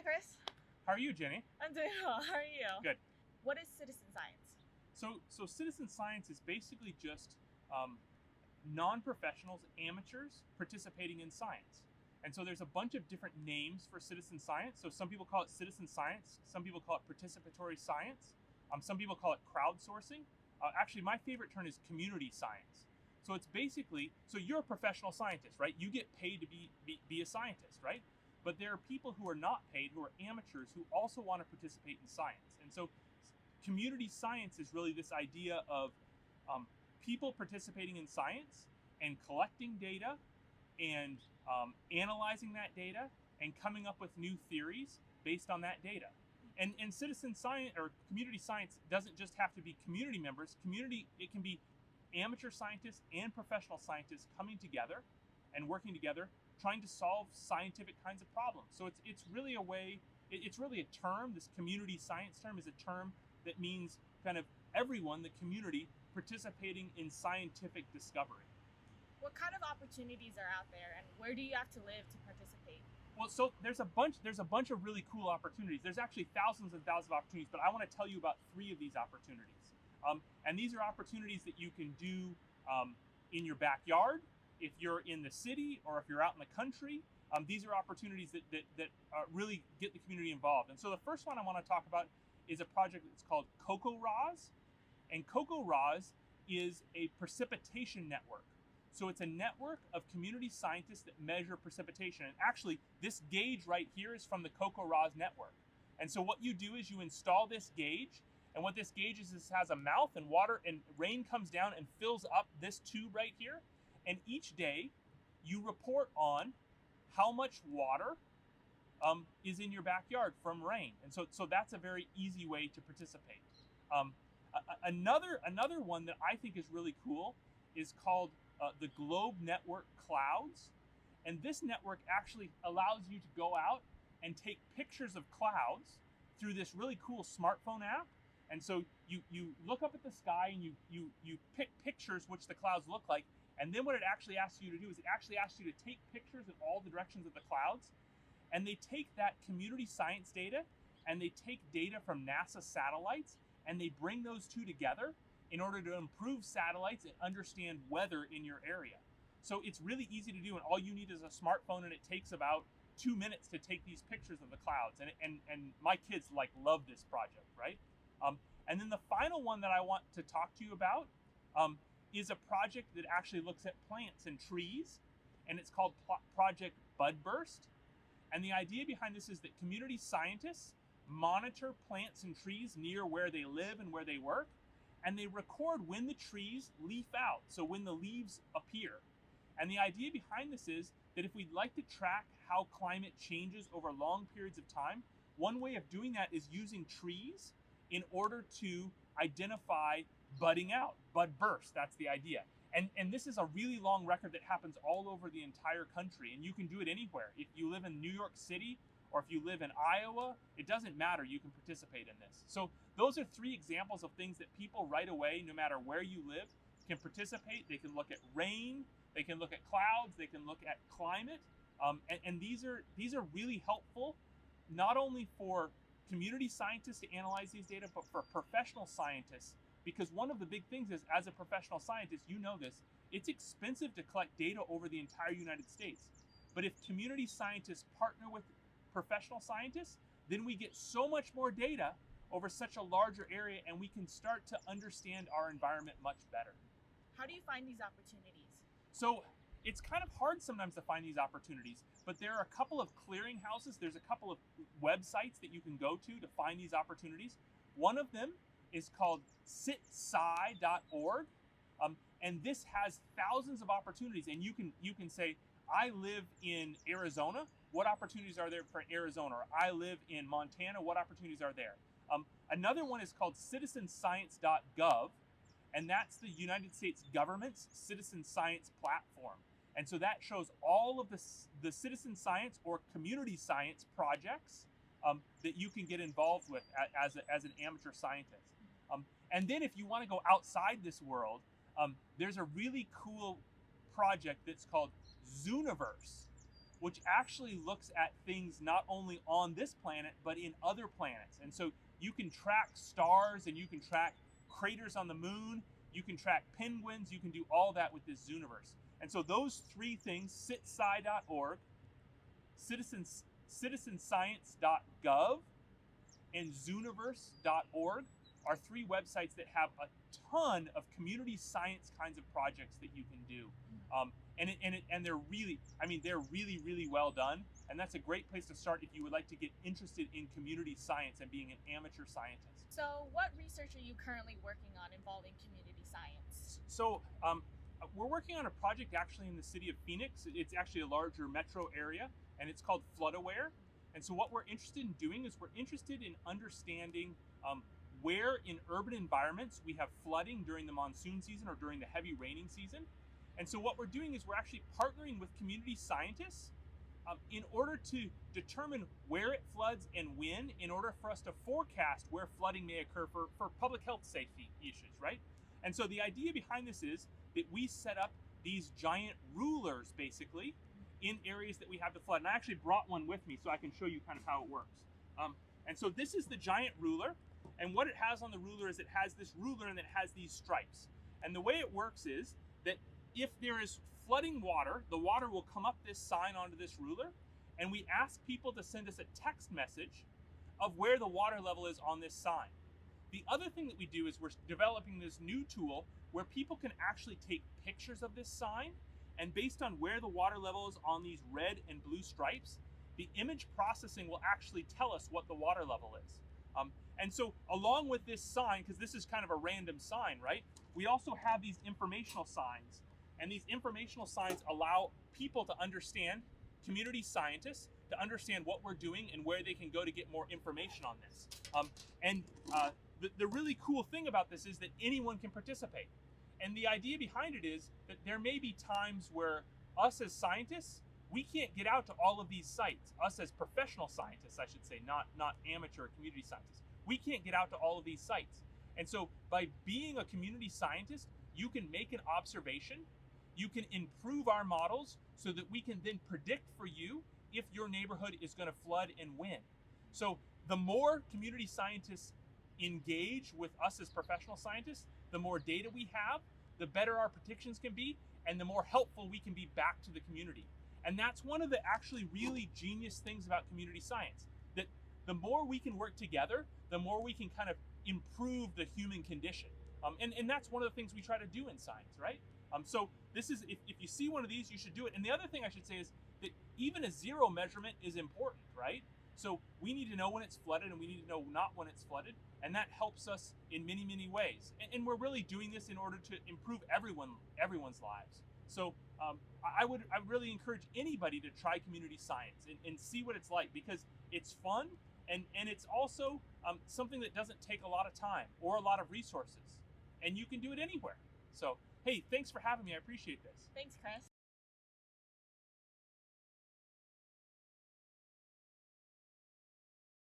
Chris. How are you, Jenny? I'm doing well. How are you? Good. What is citizen science? So citizen science is basically just non-professionals, amateurs participating in science. And so there's a bunch of different names for citizen science. So some people call it citizen science. Some people call it participatory science. Some people call it crowdsourcing. Actually, my favorite term is community science. So it's basically, so you're a professional scientist, right? You get paid to be a scientist, right? But there are people who are not paid, who are amateurs, who also want to participate in science. And so community science is really this idea of people participating in science and collecting data and analyzing that data and coming up with new theories based on that data. And citizen science or community science doesn't just have to be community members. It can be amateur scientists and professional scientists coming together and working together, trying to solve scientific kinds of problems. So it's really a way, it's really a term. This community science term is a term that means kind of everyone, the community, participating in scientific discovery. What kind of opportunities are out there, and where do you have to live to participate? Well, so there's a bunch of really cool opportunities. There's actually thousands and thousands of opportunities, but I want to tell you about 3 of these opportunities. And these are opportunities that you can do in your backyard, if you're in the city or if you're out in the country. These are opportunities that really get the community involved. And so the first one I want to talk about is a project that's called CocoRAS. And CocoRAS is a precipitation network. So it's a network of community scientists that measure precipitation. And actually, this gauge right here is from the CocoRAS network. And so what you do is you install this gauge, and what this gauge is it has a mouth, and water and rain comes down and fills up this tube right here. And each day, you report on how much water is in your backyard from rain. And so that's a very easy way to participate. Another one that I think is really cool is called the Globe Network Clouds. And this network actually allows you to go out and take pictures of clouds through this really cool smartphone app. And so you look up at the sky and you pick pictures which the clouds look like. And then what it actually asks you to do is it actually asks you to take pictures of all the directions of the clouds. And they take that community science data and they take data from NASA satellites and they bring those two together in order to improve satellites and understand weather in your area. So it's really easy to do, and all you need is a smartphone, and it takes about 2 minutes to take these pictures of the clouds. And my kids love this project, right? And then the final one that I want to talk to you about is a project that actually looks at plants and trees, and it's called Project Budburst. And the idea behind this is that community scientists monitor plants and trees near where they live and where they work, and they record when the trees leaf out, so when the leaves appear. And the idea behind this is that if we'd like to track how climate changes over long periods of time, one way of doing that is using trees in order to identify budding out, bud burst, that's the idea. And this is a really long record that happens all over the entire country, and you can do it anywhere. If you live in New York City, or if you live in Iowa, it doesn't matter, you can participate in this. So those are 3 examples of things that people right away, no matter where you live, can participate. They can look at rain, they can look at clouds, they can look at climate. And these are really helpful, not only for community scientists to analyze these data, but for professional scientists. Because one of the big things is, as a professional scientist, you know this, it's expensive to collect data over the entire United States. But if community scientists partner with professional scientists, then we get so much more data over such a larger area, and we can start to understand our environment much better. How do you find these opportunities? So it's kind of hard sometimes to find these opportunities, but there are a couple of clearinghouses. There's a couple of websites that you can go to find these opportunities. One of them is called citsci.org, and this has thousands of opportunities. And you can say, I live in Arizona. What opportunities are there for Arizona? Or I live in Montana. What opportunities are there? Another one is called citizenscience.gov, and that's the United States government's citizen science platform. And so that shows all of the citizen science or community science projects that you can get involved with as an amateur scientist. And then if you want to go outside this world, there's a really cool project that's called Zooniverse. which actually looks at things not only on this planet, but in other planets. And so you can track stars and you can track craters on the moon, you can track penguins, you can do all that with this Zooniverse. And so those three things, citsci.org, citizenscience.gov, and zooniverse.org, are three websites that have a ton of community science kinds of projects that you can do. And they're really, they're really well done. And that's a great place to start if you would like to get interested in community science and being an amateur scientist. So what research are you currently working on involving community science? So we're working on a project actually in the city of Phoenix. It's actually a larger metro area, and it's called FloodAware. And so what we're interested in doing is we're interested in understanding where in urban environments we have flooding during the monsoon season or during the heavy raining season. And so what we're doing is we're actually partnering with community scientists in order to determine where it floods and when, in order for us to forecast where flooding may occur for public health safety issues, right? And so the idea behind this is that we set up these giant rulers, basically, in areas that we have the flood. And I actually brought one with me so I can show you kind of how it works. And so this is the giant ruler. And what it has on the ruler is it has this ruler and it has these stripes. And the way it works is that if there is flooding water, the water will come up this sign onto this ruler, and we ask people to send us a text message of where the water level is on this sign. The other thing that we do is we're developing this new tool where people can actually take pictures of this sign, and based on where the water level is on these red and blue stripes, the image processing will actually tell us what the water level is. And so along with this sign, because this is kind of a random sign, right? We also have these informational signs. And these informational signs allow people to understand, community scientists, to understand what we're doing and where they can go to get more information on this. The really cool thing about this is that anyone can participate. And the idea behind it is that there may be times where us as scientists, we can't get out to all of these sites. Us as professional scientists, I should say, not amateur community scientists. We can't get out to all of these sites. And so by being a community scientist, you can make an observation, you can improve our models so that we can then predict for you if your neighborhood is going to flood and when. So the more community scientists engage with us as professional scientists, the more data we have, the better our predictions can be, and the more helpful we can be back to the community. And that's one of the actually really genius things about community science, that the more we can work together, the more we can kind of improve the human condition. And that's one of the things we try to do in science, right? So this is, if you see one of these, you should do it. And the other thing I should say is that even a zero measurement is important, right? So we need to know when it's flooded and we need to know not when it's flooded. And that helps us in many, many ways. And we're really doing this in order to improve everyone's lives. So I would really encourage anybody to try community science and see what it's like, because it's fun and it's also something that doesn't take a lot of time or a lot of resources. And you can do it anywhere. So, hey, thanks for having me. I appreciate this. Thanks, Chris.